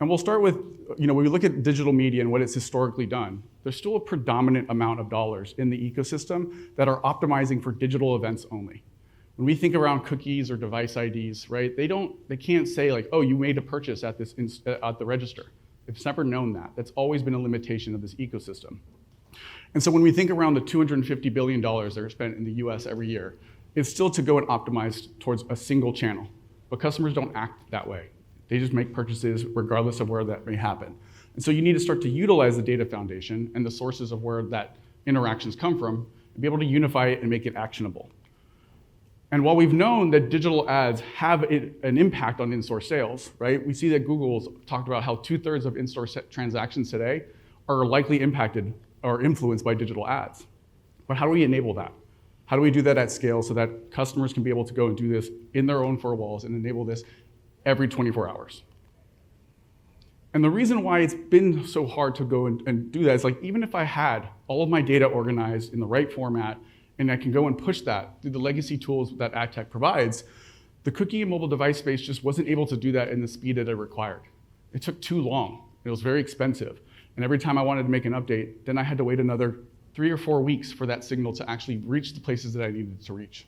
[SPEAKER 10] And we'll start with, when we look at digital media and what it's historically done, there's still a predominant amount of dollars in the ecosystem that are optimizing for digital events only. When we think around cookies or device IDs, right, they can't say like, oh, you made a purchase at the register. It's never known that. That's always been a limitation of this ecosystem. And so when we think around the $250 billion that are spent in the US every year, it's still to go and optimize towards a single channel. But customers don't act that way. They just make purchases regardless of where that may happen. And so you need to start to utilize the data foundation and the sources of where that interactions come from and be able to unify it and make it actionable. And while we've known that digital ads have an impact on in-store sales, right? We see that Google's talked about how 2/3 of in-store transactions today are likely impacted or influenced by digital ads. But how do we enable that? How do we do that at scale so that customers can be able to go and do this in their own four walls and enable this every 24 hours? And the reason why it's been so hard to go and do that is like, even if I had all of my data organized in the right format, and I can go and push that through the legacy tools that ad tech provides, the cookie and mobile device space just wasn't able to do that in the speed that it required. It took too long. It was very expensive. And every time I wanted to make an update, then I had to wait another 3 or 4 weeks for that signal to actually reach the places that I needed to reach.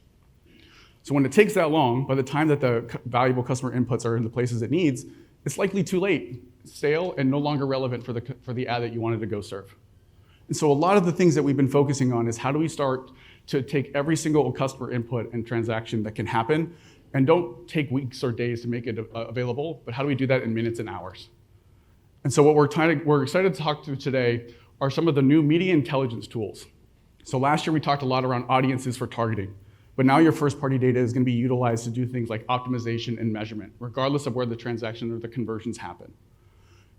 [SPEAKER 10] So when it takes that long, by the time that the valuable customer inputs are in the places it needs, it's likely too late, stale, and no longer relevant for the ad that you wanted to go serve. And so a lot of the things that we've been focusing on is how do we start to take every single customer input and transaction that can happen, and don't take weeks or days to make it available, but how do we do that in minutes and hours? And so what we're excited to talk to today are some of the new media intelligence tools. So last year we talked a lot around audiences for targeting, but now your first-party data is going to be utilized to do things like optimization and measurement, regardless of where the transaction or the conversions happen.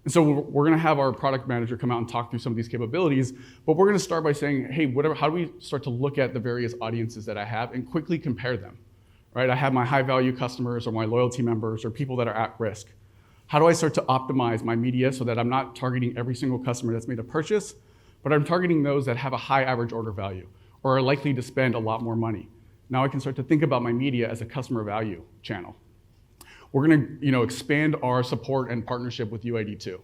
[SPEAKER 10] And so we're going to have our product manager come out and talk through some of these capabilities, but we're going to start by saying, hey, how do we start to look at the various audiences that I have and quickly compare them, right? I have my high-value customers or my loyalty members or people that are at risk. How do I start to optimize my media so that I'm not targeting every single customer that's made a purchase, but I'm targeting those that have a high average order value or are likely to spend a lot more money? Now I can start to think about my media as a customer value channel. We're going to expand our support and partnership with UID2. And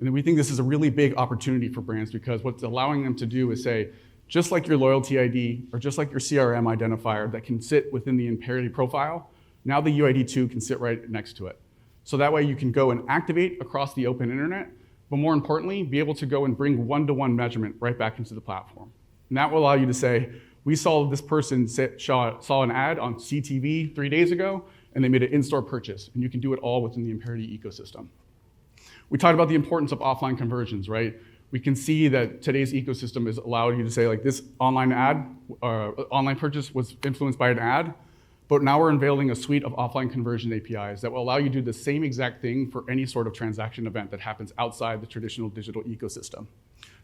[SPEAKER 10] then we think this is a really big opportunity for brands because what's allowing them to do is say, just like your loyalty ID or just like your CRM identifier that can sit within the Amperity profile, now the UID2 can sit right next to it. So that way you can go and activate across the open internet, but more importantly, be able to go and bring one-to-one measurement right back into the platform. And that will allow you to say, we saw this person saw an ad on CTV 3 days ago, and they made an in-store purchase, and you can do it all within the Amperity ecosystem. We talked about the importance of offline conversions, right? We can see that today's ecosystem is allowing you to say like this online purchase was influenced by an ad, but now we're unveiling a suite of offline conversion APIs that will allow you to do the same exact thing for any sort of transaction event that happens outside the traditional digital ecosystem.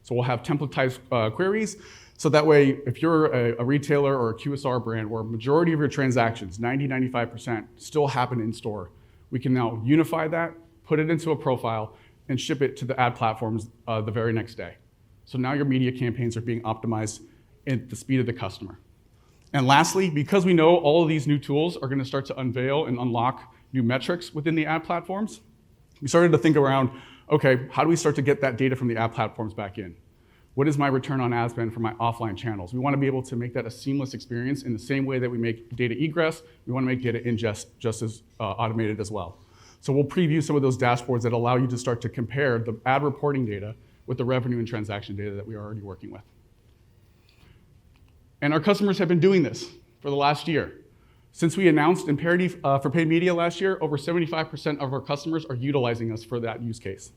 [SPEAKER 10] So we'll have templatized queries. So that way, if you're a retailer or a QSR brand where a majority of your transactions, 90-95%, still happen in store, we can now unify that, put it into a profile, and ship it to the ad platforms the very next day. So now your media campaigns are being optimized at the speed of the customer. And lastly, because we know all of these new tools are going to start to unveil and unlock new metrics within the ad platforms, we started to think around, okay, how do we start to get that data from the ad platforms back in? What is my return on ad spend for my offline channels? We want to be able to make that a seamless experience in the same way that we make data egress. We want to make data ingest just as automated as well. So we'll preview some of those dashboards that allow you to start to compare the ad reporting data with the revenue and transaction data that we are already working with. And our customers have been doing this for the last year. Since we announced Amperity for paid media last year, over 75% of our customers are utilizing us for that use case.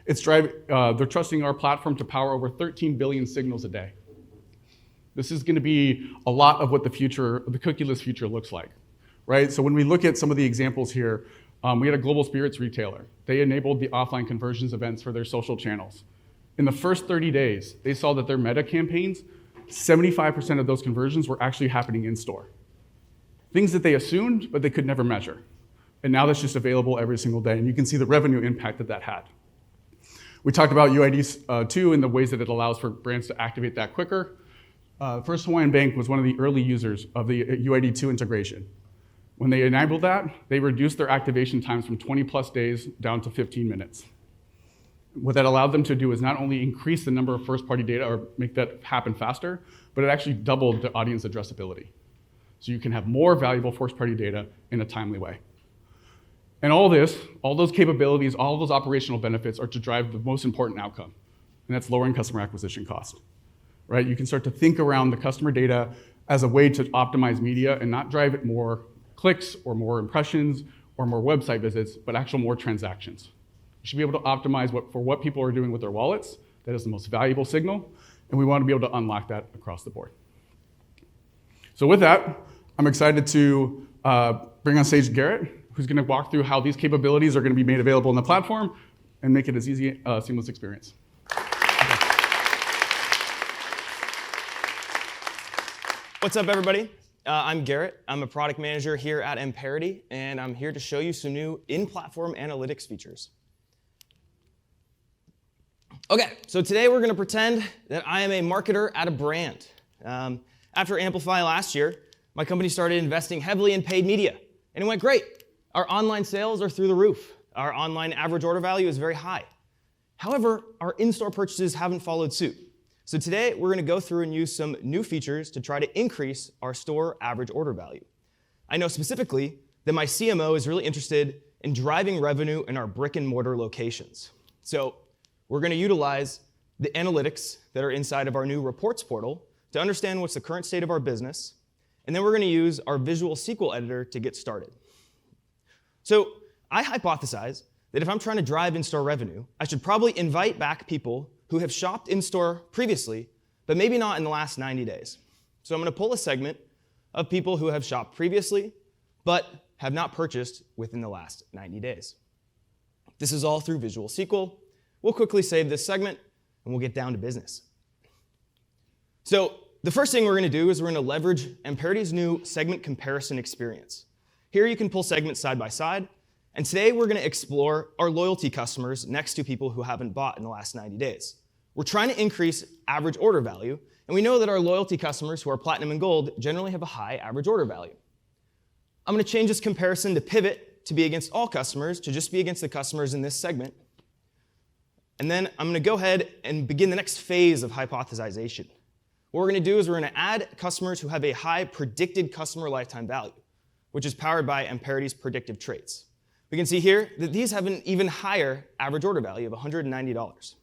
[SPEAKER 10] They're trusting our platform to power over 13 billion signals a day. This is going to be a lot of what the cookieless future looks like, right? So when we look at some of the examples here, we had a global spirits retailer. They enabled the offline conversions events for their social channels. In the first 30 days, they saw that their meta campaigns, 75% of those conversions were actually happening in store. Things that they assumed, but they could never measure. And now that's just available every single day, and you can see the revenue impact that that had. We talked about UID 2 and the ways that it allows for brands to activate that quicker. First Hawaiian Bank was one of the early users of the UID 2 integration. When they enabled that, they reduced their activation times from 20 plus days down to 15 minutes. What that allowed them to do is not only increase the number of first-party data or make that happen faster, but it actually doubled the audience addressability. So you can have more valuable first-party data in a timely way. And all this, all those capabilities, all those operational benefits are to drive the most important outcome, and that's lowering customer acquisition cost, right? You can start to think around the customer data as a way to optimize media and not drive it more clicks or more impressions or more website visits, but actual more transactions. You should be able to optimize for what people are doing with their wallets. That is the most valuable signal, and we want to be able to unlock that across the board. So with that, I'm excited to bring on stage Garrett, who's going to walk through how these capabilities are going to be made available on the platform and make it as easy, seamless experience.
[SPEAKER 11] What's up, everybody? I'm Garrett. I'm a product manager here at Amperity, and I'm here to show you some new in-platform analytics features. Okay, so today we're going to pretend that I am a marketer at a brand. After Amplify last year, my company started investing heavily in paid media, and it went great. Our online sales are through the roof. Our online average order value is very high. However, our in-store purchases haven't followed suit. So today, we're going to go through and use some new features to try to increase our store average order value. I know specifically that my CMO is really interested in driving revenue in our brick and mortar locations. So we're going to utilize the analytics that are inside of our new reports portal to understand what's the current state of our business, and then we're going to use our Visual SQL editor to get started. So I hypothesize that if I'm trying to drive in-store revenue, I should probably invite back people who have shopped in-store previously, but maybe not in the last 90 days. So I'm going to pull a segment of people who have shopped previously, but have not purchased within the last 90 days. This is all through Visual SQL. We'll quickly save this segment, and we'll get down to business. So the first thing we're going to do is we're going to leverage Amperity's new segment comparison experience. Here you can pull segments side by side, and today we're going to explore our loyalty customers next to people who haven't bought in the last 90 days. We're trying to increase average order value, and we know that our loyalty customers who are platinum and gold generally have a high average order value. I'm going to change this comparison to pivot to be against all customers to just be against the customers in this segment. And then I'm going to go ahead and begin the next phase of hypothesization. What we're going to do is we're going to add customers who have a high predicted customer lifetime value, which is powered by Amperity's predictive traits. We can see here that these have an even higher average order value of $190.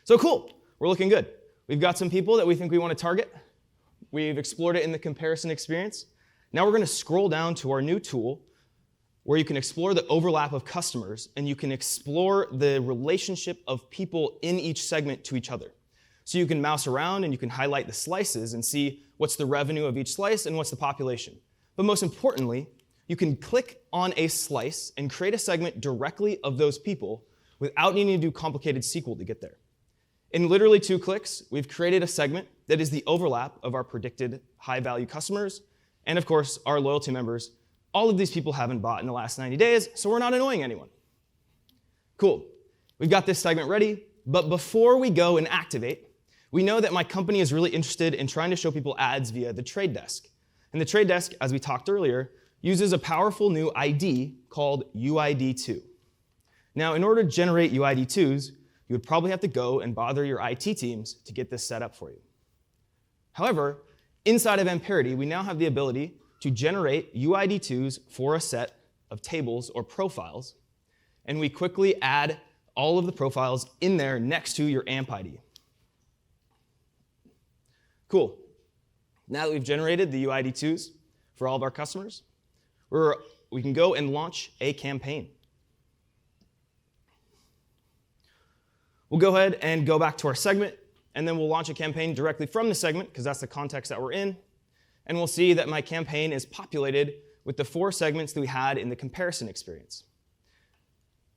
[SPEAKER 11] So cool, we're looking good. We've got some people that we think we want to target. We've explored it in the comparison experience. Now we're going to scroll down to our new tool where you can explore the overlap of customers and you can explore the relationship of people in each segment to each other. So you can mouse around and you can highlight the slices and see what's the revenue of each slice and what's the population. But most importantly, you can click on a slice and create a segment directly of those people without needing to do complicated SQL to get there. In literally 2 clicks, we've created a segment that is the overlap of our predicted high-value customers and, of course, our loyalty members. All of these people haven't bought in the last 90 days, so we're not annoying anyone. Cool. We've got this segment ready, but before we go and activate, we know that my company is really interested in trying to show people ads via the trade desk. And the trade desk, as we talked earlier, uses a powerful new ID called UID2. Now, in order to generate UID2s, you would probably have to go and bother your IT teams to get this set up for you. However, inside of Amperity, we now have the ability to generate UID2s for a set of tables or profiles, and we quickly add all of the profiles in there next to your AMP ID. Cool. Now that we've generated the UID2s for all of our customers, where we can go and launch a campaign. We'll go ahead and go back to our segment, and then we'll launch a campaign directly from the segment, because that's the context that we're in. And we'll see that my campaign is populated with the 4 segments that we had in the comparison experience.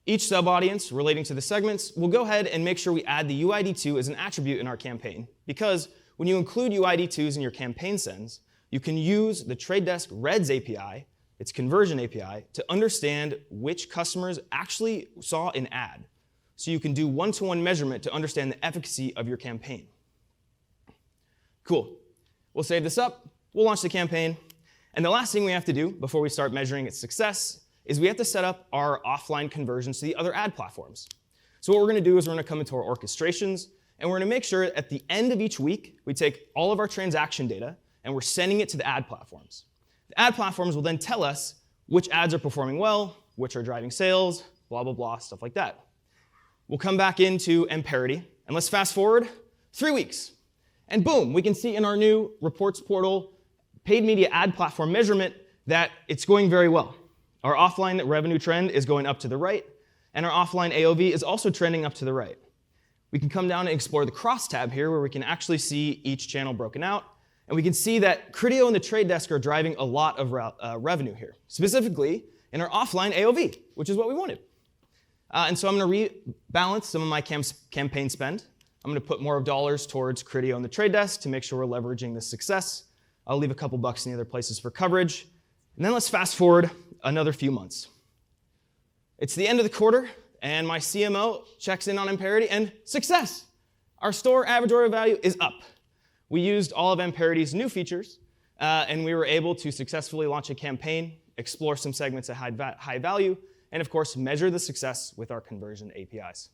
[SPEAKER 11] Each sub-audience relating to the segments, we'll go ahead and make sure we add the UID2 as an attribute in our campaign, because when you include UID2s in your campaign sends, you can use the Trade Desk Reds API, its conversion API, to understand which customers actually saw an ad. So you can do one-to-one measurement to understand the efficacy of your campaign. Cool. We'll save this up, we'll launch the campaign, and the last thing we have to do before we start measuring its success is we have to set up our offline conversions to the other ad platforms. So what we're going to do is we're going to come into our orchestrations, and we're going to make sure at the end of each week, we take all of our transaction data, and we're sending it to the ad platforms. The ad platforms will then tell us which ads are performing well, which are driving sales, blah, blah, blah, stuff like that. We'll come back into Amperity, and let's fast forward 3 weeks. And boom, we can see in our new reports portal paid media ad platform measurement that it's going very well. Our offline revenue trend is going up to the right, and our offline AOV is also trending up to the right. We can come down and explore the cross tab here, where we can actually see each channel broken out, and we can see that Criteo and the Trade Desk are driving a lot of revenue here, specifically in our offline AOV, which is what we wanted. And so I'm going to rebalance some of my campaign spend. I'm going to put more of dollars towards Criteo and the Trade Desk to make sure we're leveraging this success. I'll leave a couple bucks in the other places for coverage. And then let's fast forward another few months. It's the end of the quarter, and my CMO checks in on Amperity, and success! Our store average order value is up. We used all of Amperity's new features, and we were able to successfully launch a campaign, explore some segments at high value, and of course, measure the success with our conversion APIs.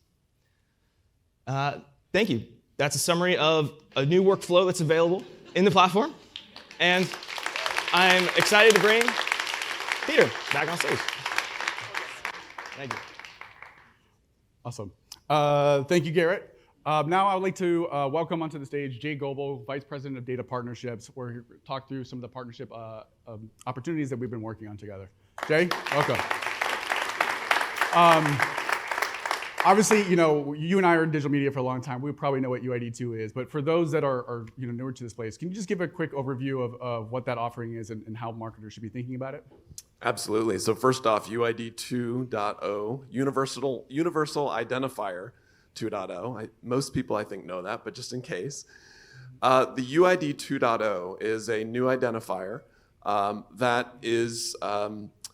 [SPEAKER 11] Thank you. That's a summary of a new workflow that's available in the platform, and I'm excited to bring Peter back on stage. Thank you.
[SPEAKER 10] Awesome. Thank you, Garrett. Now I would like to welcome onto the stage Jay Goebel, Vice President of Data Partnerships, where he'll talk through some of the partnership opportunities that we've been working on together. Jay, welcome. Obviously, you and I are in digital media for a long time. We probably know what UID2 is, but for those that are newer to this place, can you just give a quick overview of what that offering is and how marketers should be thinking about it?
[SPEAKER 12] Absolutely. So first off, UID 2.0, Universal Identifier 2.0. Most people, I think, know that, but just in case. The UID 2.0 is a new identifier that is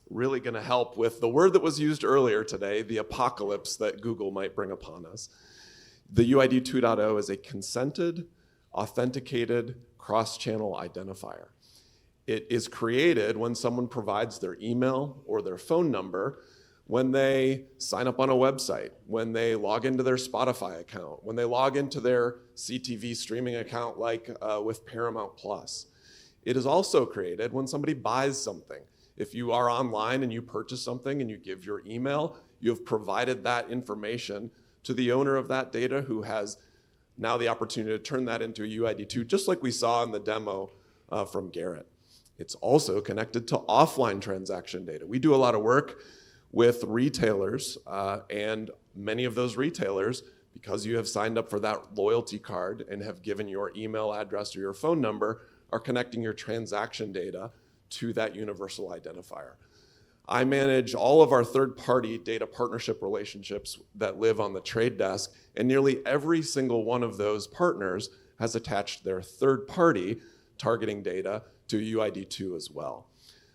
[SPEAKER 12] really going to help with the word that was used earlier today, the apocalypse that Google might bring upon us. The UID 2.0 is a consented, authenticated, cross-channel identifier. It is created when someone provides their email or their phone number when they sign up on a website, when they log into their Spotify account, when they log into their CTV streaming account like with Paramount Plus. It is also created when somebody buys something. If you are online and you purchase something and you give your email, you have provided that information to the owner of that data, who has now the opportunity to turn that into a UID2, just like we saw in the demo from Garrett. It's also connected to offline transaction data. We do a lot of work with retailers, and many of those retailers, because you have signed up for that loyalty card and have given your email address or your phone number, are connecting your transaction data to that universal identifier. I manage all of our third-party data partnership relationships that live on the Trade Desk, and nearly every single one of those partners has attached their third-party targeting data to UID2 as well.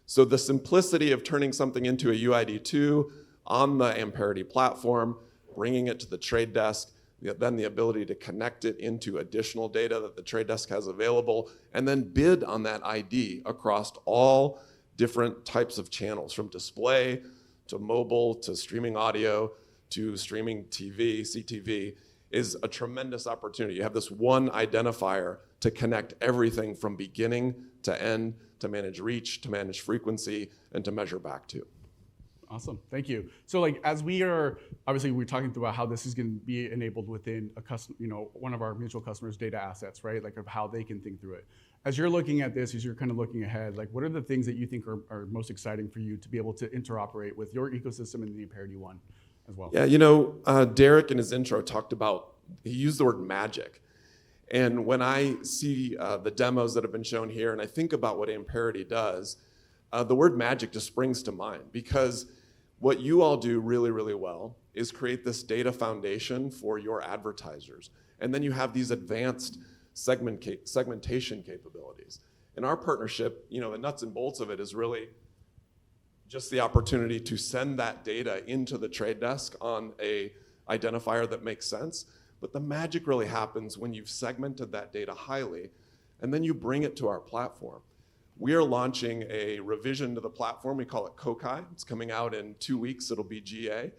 [SPEAKER 12] So the simplicity of turning something into a UID2 on the Amperity platform, bringing it to the Trade Desk, then the ability to connect it into additional data that the Trade Desk has available, and then bid on that ID across all different types of channels, from display to mobile to streaming audio to streaming TV, CTV, is a tremendous opportunity. You have this one identifier to connect everything from beginning to end, to manage reach, to manage frequency, and to measure back to.
[SPEAKER 10] Awesome, thank you. So as we're talking about how this is going to be enabled within a one of our mutual customers' data assets, right? Of how they can think through it. As you're looking at this, as you're kind of looking ahead, like what are the things that you think are most exciting for you to be able to interoperate with your ecosystem and the Amperity one as well?
[SPEAKER 12] Yeah, Derek in his intro talked about, he used the word magic. And when I see the demos that have been shown here and I think about what Amperity does, the word magic just springs to mind, because what you all do really, really well is create this data foundation for your advertisers. And then you have these advanced segmentation capabilities. And our partnership, the nuts and bolts of it is really just the opportunity to send that data into the trade desk on a identifier that makes sense. But the magic really happens when you've segmented that data highly, and then you bring it to our platform. We are launching a revision to the platform. We call it Kokai. It's coming out in 2 weeks. It'll be GA.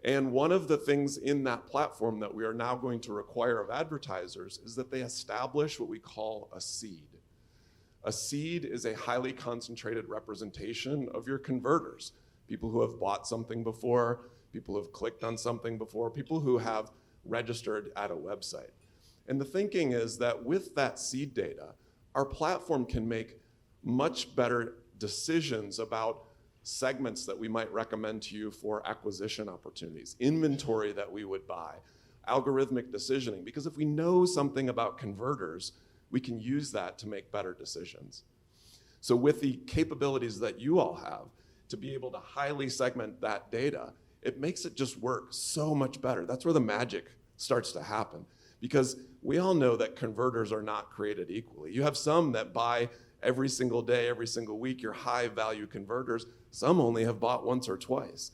[SPEAKER 12] And one of the things in that platform that we are now going to require of advertisers is that they establish what we call a seed. A seed is a highly concentrated representation of your converters, people who have bought something before, people who have clicked on something before, people who have registered at a website. And the thinking is that with that seed data, our platform can make much better decisions about segments that we might recommend to you for acquisition opportunities, inventory that we would buy, algorithmic decisioning. Because if we know something about converters, we can use that to make better decisions. So with the capabilities that you all have to be able to highly segment that data, it makes it just work so much better. That's where the magic starts to happen. Because we all know that converters are not created equally. You have some that buy every single day, every single week, your high value converters. Some only have bought once or twice.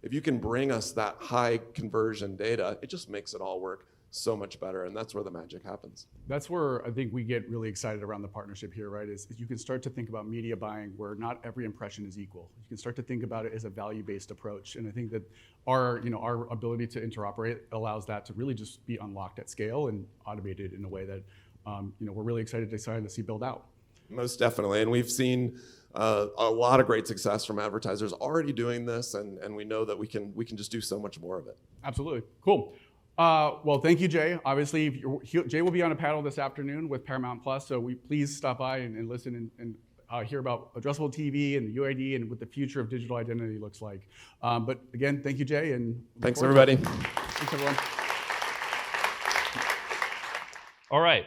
[SPEAKER 12] If you can bring us that high conversion data, it just makes it all work so much better, and that's where the magic happens.
[SPEAKER 10] That's where I think we get really excited around the partnership here, right? Is you can start to think about media buying where not every impression is equal. You can start to think about it as a value-based approach, and I think that our ability to interoperate allows that to really just be unlocked at scale and automated in a way that we're really excited to see build out.
[SPEAKER 12] Most definitely, and we've seen a lot of great success from advertisers already doing this, and we know that we can just do so much more of it.
[SPEAKER 10] Absolutely, cool. Well, thank you, Jay. Obviously, Jay will be on a panel this afternoon with Paramount Plus, so please stop by and listen and hear about addressable TV and the UID and what the future of digital identity looks like. But again, thank you, Jay, and
[SPEAKER 12] thanks, everybody.
[SPEAKER 10] Thanks, everyone.
[SPEAKER 2] All right,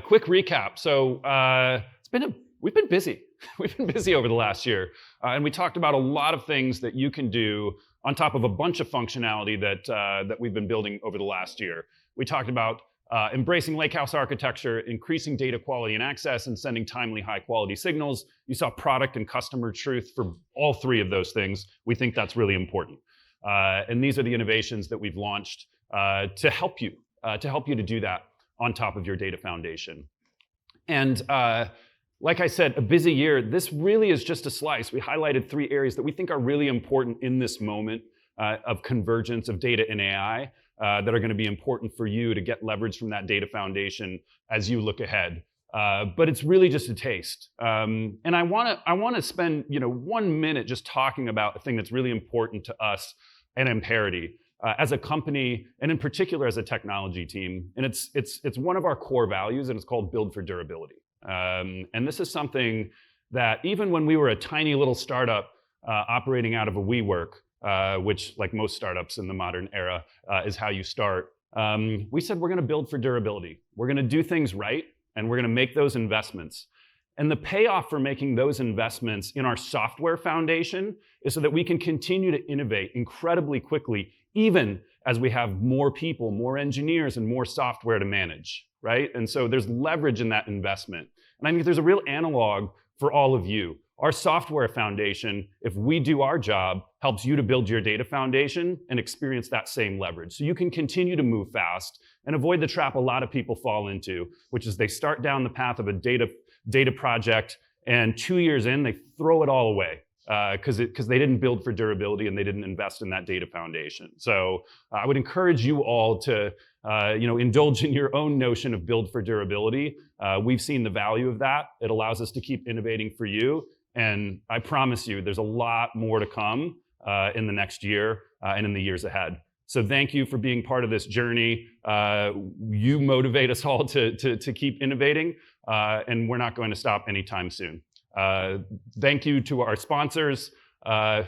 [SPEAKER 2] quick recap. So we've been busy. We've been busy over the last year, and we talked about a lot of things that you can do on top of a bunch of functionality that we've been building over the last year. We talked about embracing lakehouse architecture, increasing data quality and access, and sending timely, high-quality signals. You saw product and customer truth for all three of those things. We think that's really important. And these are the innovations that we've launched to help you to do that on top of your data foundation. And like I said, a busy year. This really is just a slice. We highlighted 3 areas that we think are really important in this moment of convergence of data and AI that are going to be important for you to get leverage from that data foundation as you look ahead. But it's really just a taste. And I want to spend 1 minute just talking about a thing that's really important to us at Amperity as a company, and in particular as a technology team. And it's one of our core values, and it's called build for durability. And this is something that even when we were a tiny little startup operating out of a WeWork, which like most startups in the modern era is how you start, we said we're going to build for durability. We're going to do things right, and we're going to make those investments. And the payoff for making those investments in our software foundation is so that we can continue to innovate incredibly quickly, even as we have more people, more engineers, and more software to manage, right? And so there's leverage in that investment. And I think there's a real analog for all of you. Our software foundation, if we do our job, helps you to build your data foundation and experience that same leverage. So you can continue to move fast and avoid the trap a lot of people fall into, which is they start down the path of a data project, and 2 years in, they throw it all away because they didn't build for durability and they didn't invest in that data foundation. So I would encourage you all to indulge in your own notion of build for durability. We've seen the value of that. It allows us to keep innovating for you. And I promise you, there's a lot more to come in the next year and in the years ahead. So thank you for being part of this journey. You motivate us all to keep innovating. and we're not going to stop anytime soon. Thank you to our sponsors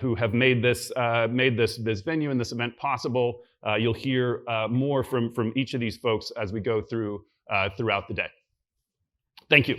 [SPEAKER 2] who have made this venue and this event possible. You'll hear more from each of these folks as we go throughout the day. Thank you.